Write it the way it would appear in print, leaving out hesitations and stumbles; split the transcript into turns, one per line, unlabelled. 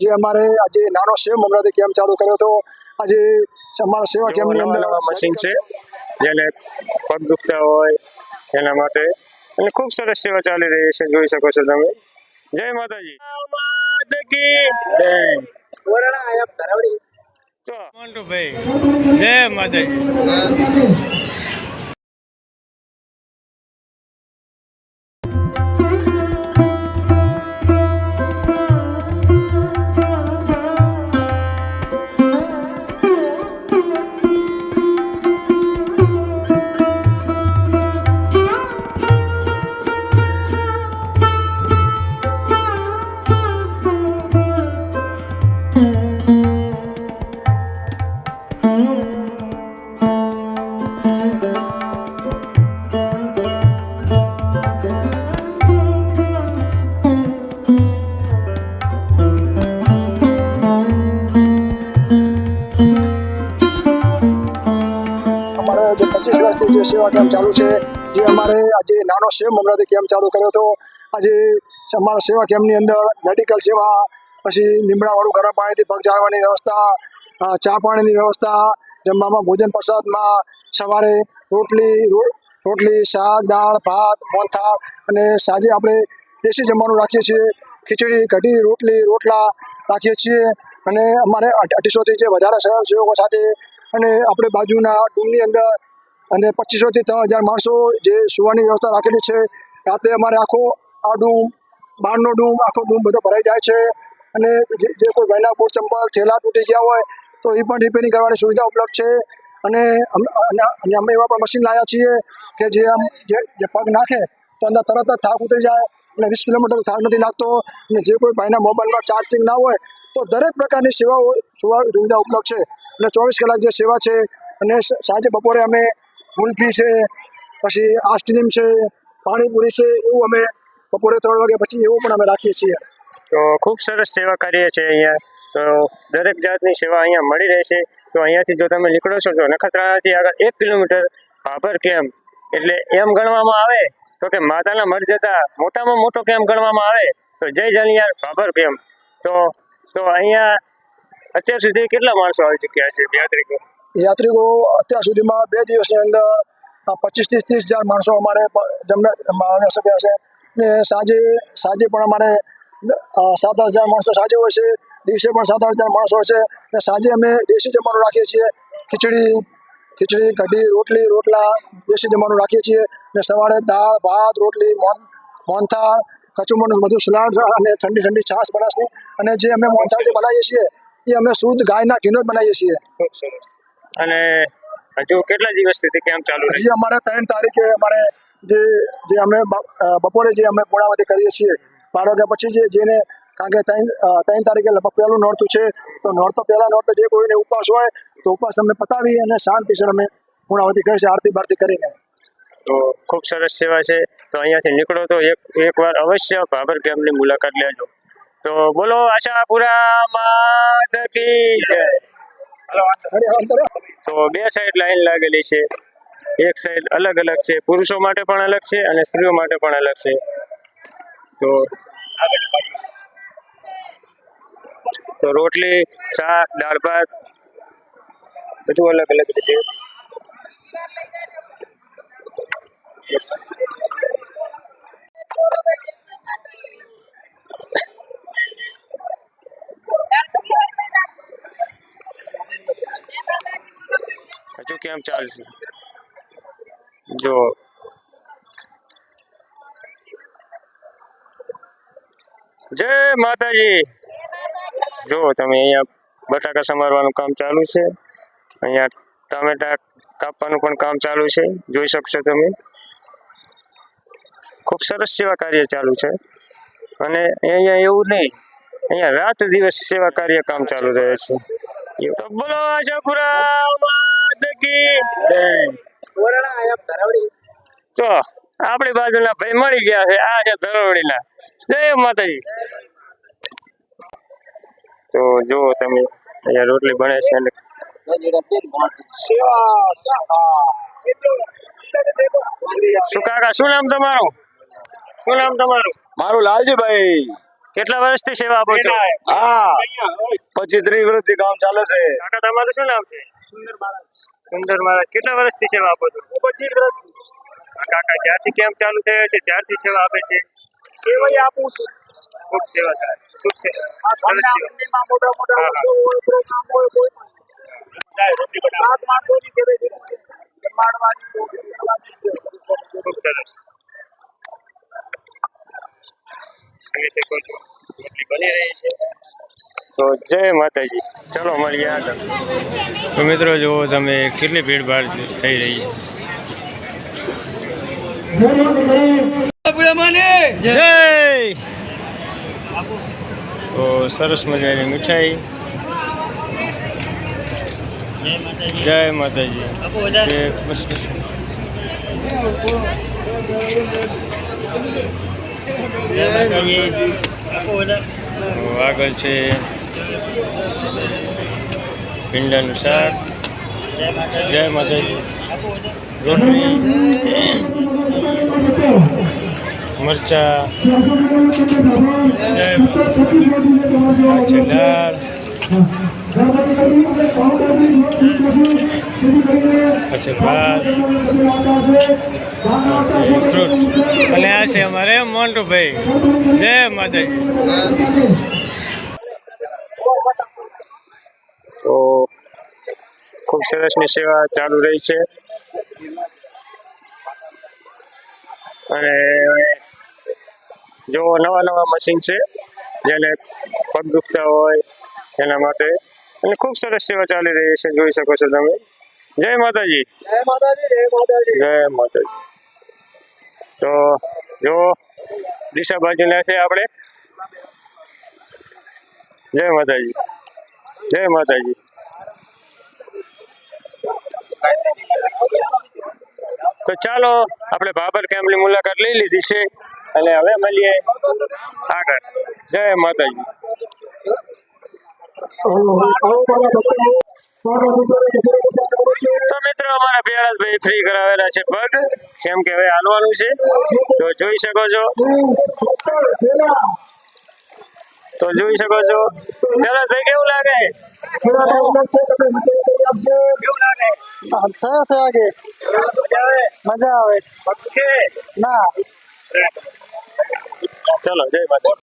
જે અમારે આજે નાનો સેવ મમરાથી કેમ્પ ચાલુ કર્યો હતો. આજે અમારા સેવા કેમ્પની અંદર
મશીન છે જેને પગ દુખતા હોય એના માટે અને ખૂબ સરસ સેવા ચાલી રહી છે, જોઈ શકો છો તમે. જય માતાજી. મોન્ટુભાઈ જય માતાજી.
જે 25 વર્ષથી જે સેવા કેમ્પ ચાલુ છે, જે અમારે આજે નાનો સેવ મમરાથી કેમ્પ ચાલુ કર્યો હતો. આજે અમારા સેવા કેમ્પની અંદર મેડિકલ સેવા, પછી લીમડાવાળું ગરમ પાણીથી પગ ઝાડવાની વ્યવસ્થા, ચા પાણીની વ્યવસ્થા, જમવામાં ભોજન પ્રસાદમાં સવારે રોટલી શાક દાળ ભાત મોહનથાળ, અને સાંજે આપણે દેશી જમવાનું રાખીએ છીએ. ખીચડી કઢી રોટલી રોટલા રાખીએ છીએ. અને અમારે 250થી જે વધારે સ્વયંસેવકો સાથે, અને આપણે બાજુના ડૂમની અંદર અને 2500થી 3000 માણસો જે સુવાની વ્યવસ્થા રાખેલી છે. રાતે અમારે આખો આ ડૂમ, બહારનો ડૂમ, આખો ડૂમ બધો ભરાઈ જાય છે. અને જે કોઈ ભાઈના બૂટ ચંપલ થેલા તૂટી ગયા હોય તો એ પણ રિપેરિંગ કરવાની સુવિધા ઉપલબ્ધ છે. અને અમે એવા પણ મશીન લાવ્યા છીએ કે જે પગ નાખે તો અંદર તરત જ થાક ઉતરી જાય, અને 20 કિલોમીટર થાક નથી લાગતો. અને જે કોઈ ભાઈના મોબાઈલમાં ચાર્જિંગ ના હોય તો દરેક પ્રકારની સુવિધા ઉપલબ્ધ છે. અને 24 કલાક જે સેવા છે. અને સાંજે બપોરે અમે કુલ્ફી છે, પછી આઈસ્ક્રીમ છે, પાણીપુરી છે, એવું અમે બપોરે 3 વાગ્યા પછી એવું પણ અમે રાખીએ છીએ.
તો ખૂબ સરસ સેવા કાર્ય છે અહીંયા. તો દરેક જાતની સેવા અહીંયા મળી રહેશે. તો અહીંયાથી જો તમે નીકળો છો તો નખત્રાણાથી આગળ 1 કિલોમીટર ભાભર કેમ્પ, એટલે એમ ગણવામાં આવે તો કે માતાના મઢ જતા મોટામાં મોટો કેમ્પ ગણવામાં આવે તો જય જાનિયાર ભાભર કેમ્પ. તો અહીંયા અત્યાર સુધી કેટલા માણસો આવી ચૂક્યા છે
યાત્રિકો? અત્યાર સુધીમાં 2 દિવસની અંદર 25થી 30,000 માણસો અમારે આવી શક્યા છે. ને સાંજે પણ અમારે 7,000 માણસો સાંજે હોય છે, દિવસે પણ 7,000 માણસો હોય છે. ને સાંજે અમે દેશી જમવાનું રાખીએ છીએ. ખીચડી કઢી રોટલી રોટલા દેશી જમવાનું રાખીએ છીએ. ને સવારે દાળ ભાત રોટલી મોહનથાળ કચુંબરનું બધું સલાડ અને ઠંડી છાશ બનાસની. અને જે અમે મોહનથાળ જે બનાવીએ છીએ એ અમે શુદ્ધ ગાયના ઘીનો જ બનાવીએ છીએ.
ખૂબ સરસ. અને હજુ કેટલા દિવસ સુધી કેમ્પ ચાલુ રહે?
હજી અમારે 3 તારીખે અમારે જે અમે બપોરે જે અમે પૂર્ણાવતી કરીએ છીએ 12 વાગ્યા પછી જેને, કારણ કે 3 તારીખે લગભગ પહેલું નોરતું છે. તો પહેલા નોરતે જે કોઈને ઉપવાસ હોય તો ઉપવાસ અમને પતાવી અને શાંતિસર અમે પૂર્ણાવતી કરીએ છીએ, આરતી બારતી કરીને.
તો ખૂબ સરસ સેવા છે. તો અહીંયાથી નીકળો તો એકવાર અવશ્ય ભાભર કેમ્પની મુલાકાત લેજો. તો બોલો આશાપુરા માત કી જય. તો 2 સાઈડ લાઈન લાગેલી છે. એક સાઈડ અલગ છે, પુરુષો માટે પણ અલગ છે અને સ્ત્રીઓ માટે પણ અલગ છે. તો રોટલી શાક દાળ ભાત બધું અલગ રીતે. હજુ કેમ ચાલશે જો. જય માતાજી. જો તમે અહીંયા બટાકા સમારવાનું કામ ચાલુ છે, અહીંયા ટામેટા કાપવાનું પણ કામ ચાલુ છે, જોઈ શકશો તમે. ખૂબ સરસ સેવા કાર્ય ચાલુ છે. અને અહીંયા એવું નહીં, અહીંયા રાત દિવસ સેવા કાર્ય કામ ચાલુ રહે છે. તો બોલો આશાપુરા માત કી જય. તો આપણી બાજુના ભાઈ મળી ગયા છે, આ છે ધરોડીના. જય માતાજી. તો જો તમે અહીંયા રોટલી બને છે અને શું કાકા શું નામ તમારું?
મારું લાલજીભાઈ.
કેટલા વર્ષથી સેવા આપો છો?
હા 25-30 વર્ષથી કામ ચાલે છે.
કાકા તમારું શું નામ છે? સુંદર મહારાજ. કેટલા વર્ષથી સેવા આપો છો?
25 વર્ષથી
કાકા જ્યારથી કેમ્પ ચાલુ થયો છે ત્યારથી સેવા આપે છે.
સેવા આપું છું.
ખૂબ સેવા થાય. ખૂબ સેવા.
આ
સરસ
સામના
સેવા.
મંદિરમાં મોટા મોટા
હા, હા.
ઉત્સવ હોય, પ્રોગ્રામ હોય, કોઈ પણ. સાત માણસોની ઘરે છે. જમાડવાની, રોટલી કરવાની છે.
ખૂબ સરસ. જોઈ શકો છો રોટલી બની રહી છે. તો જય માતાજી. ચલો મળીએ આગળ. તો મિત્રો જુઓ તમે કેટલી ભીડભાડ થઈ રહી છે. જય. તો સરસ મજાની મીઠાઈ. જય માતાજી. છે બસ બસ. આગળ છે ભીંડાનું શાક. જય માતાજી. રોટલી, મરચા, જય માતાજી. દાળ, પછી ભાત, ફ્રૂટ. અને આ છે અમારે મોન્ટુભાઈ. જય માતાજી. તો ખૂબ સરસની સેવા ચાલુ રહી છે. અને જો નવા નવા મશીન છે જેને પગ દુખતા હોય એના માટે, અને ખૂબ સરસ સેવા ચાલી રહી છે, જોઈ શકો છો તમે. જય માતાજી.
જય માતાજી, જય માતાજી.
જય માતાજી. તો જો દિશા બાજુના છે આપણે. જય માતાજી. જય માતાજી. તો ચાલો આપણે ભાભર કેમ્પની મુલાકાત લઈ લીધી છે અને હવે મળીએ આગળ. જય માતાજી. તો મિત્રો અમારા પ્યારાભાઈ ફ્રી કરાવેલા છે પગ, કેમ કે હવે હાલવાનું છે. તો જોઈ શકો છો. તો જોઈ શકો છો. પ્યારાભાઈ કેવું લાગે?
अच्छा से आगे मजा आवे
ઓકે.
ना
ચલો જય માતા.